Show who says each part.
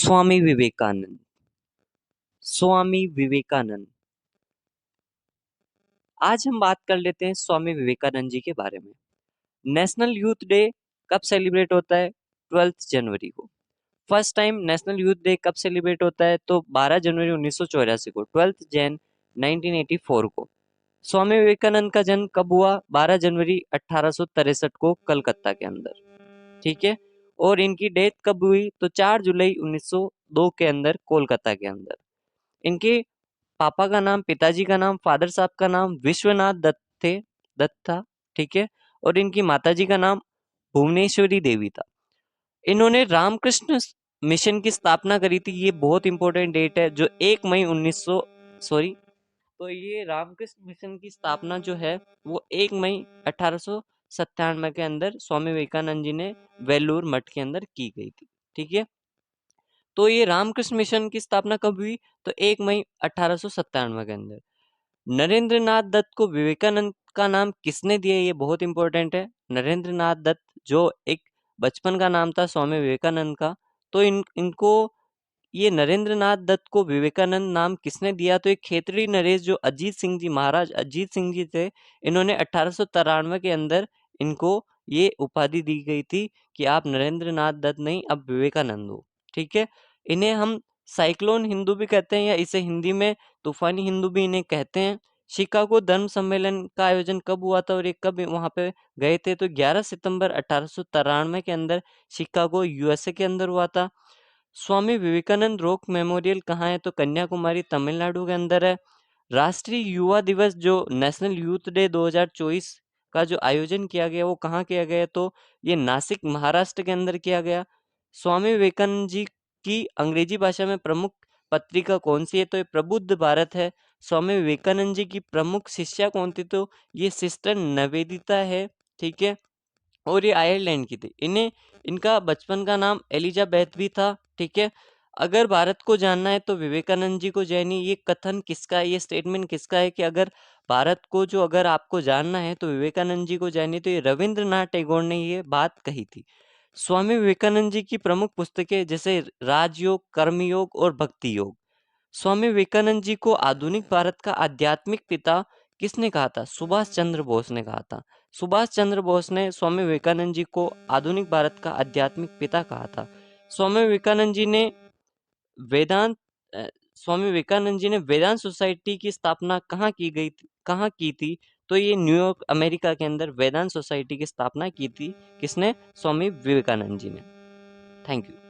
Speaker 1: स्वामी विवेकानंद। स्वामी विवेकानंद। आज हम बात कर लेते हैं स्वामी विवेकानंद जी के बारे में। नेशनल यूथ डे कब सेलिब्रेट होता है? 12 जनवरी को। First time national youth day कब सेलिब्रेट होता है? तो 12 जनवरी 1984 को, 12 जैन 1984 को। स्वामी विवेकानंद का जन्म कब हुआ? 12 जनवरी 1863 को कलकत्ता के अंदर। ठीक है। और इनकी डेथ कब हुई? तो 4 जुलाई 1902 के अंदर, कोलकाता के अंदर। इनके पापा का नाम, पिताजी का नाम, फादर साहब का नाम विश्वनाथ दत्त था। ठीक है। और इनकी माताजी का नाम भुवनेश्वरी देवी था। इन्होंने रामकृष्ण मिशन की स्थापना करी थी। ये बहुत इंपॉर्टेंट डेट है, जो 1 मई 1900 सॉरी तो ये रामकृष्ण मिशन की स्थापना जो है वो 1 मई 1897 के अंदर स्वामी विवेकानंद जी ने वेलूर मठ के अंदर की गई थी। ठीक है। तो ये रामकृष्ण मिशन की स्थापना कब हुई? तो 1 मई 1897 के अंदर। नरेंद्र नाथ दत्त को विवेकानंद का नाम किसने दिया? ये बहुत इंपॉर्टेंट है। नरेंद्र नाथ दत्त, जो एक बचपन का नाम था स्वामी विवेकानंद का, तो इनको ये नरेंद्र नाथ दत्त को विवेकानंद नाम किसने दिया? तो एक खेतड़ी नरेश, जो अजीत सिंह जी, महाराज अजीत सिंह जी थे, इन्होंने 1893 के अंदर इनको ये उपाधि दी गई थी कि आप नरेंद्र नाथ दत्त नहीं, अब विवेकानंद हो। ठीक है। इन्हें हम साइक्लोन हिंदू भी कहते हैं, या इसे हिंदी में तूफानी हिंदू भी इन्हें कहते हैं। शिकागो धर्म सम्मेलन का आयोजन कब हुआ था और ये कब वहां पे गए थे? तो 11 सितंबर 1893 के अंदर शिकागो, यूएसए के अंदर हुआ था। स्वामी विवेकानंद रॉक मेमोरियल कहाँ है? तो कन्याकुमारी, तमिलनाडु के अंदर है। राष्ट्रीय युवा दिवस, जो नेशनल यूथ डे 2024 का जो आयोजन किया गया, वो कहाँ किया गया? तो ये नासिक, महाराष्ट्र के अंदर किया गया। स्वामी विवेकानंद जी की अंग्रेजी भाषा में प्रमुख पत्रिका कौन सी है? तो ये प्रबुद्ध भारत है। स्वामी विवेकानंद जी की प्रमुख शिष्या कौन थी? तो ये सिस्टर निवेदिता है। ठीक है। और ये आयरलैंड की थी। इनका बचपन का नाम एलिजाबेथ भी था। ठीक है। अगर भारत को जानना है तो विवेकानंद जी को जानिए। ये कथन किसका है? ये स्टेटमेंट किसका है कि अगर भारत को अगर आपको जानना है तो विवेकानंद जी को जानिए? तो ये रविंद्रनाथ टैगोर ने ये बात कही थी। स्वामी विवेकानंद जी की प्रमुख पुस्तकें जैसे राजयोग, कर्मयोग और भक्ति योग। स्वामी विवेकानंद जी को आधुनिक भारत का आध्यात्मिक पिता किसने कहा था? सुभाष चंद्र बोस ने कहा था। सुभाष चंद्र बोस ने स्वामी विवेकानंद जी को आधुनिक भारत का आध्यात्मिक पिता कहा था। स्वामी विवेकानंद जी ने वेदांत अ, स्वामी विवेकानंद जी ने वेदांत सोसाइटी की स्थापना कहाँ की थी? तो ये न्यूयॉर्क, अमेरिका के अंदर वेदांत सोसाइटी की स्थापना की थी। किसने? स्वामी विवेकानंद जी ने। Thank you.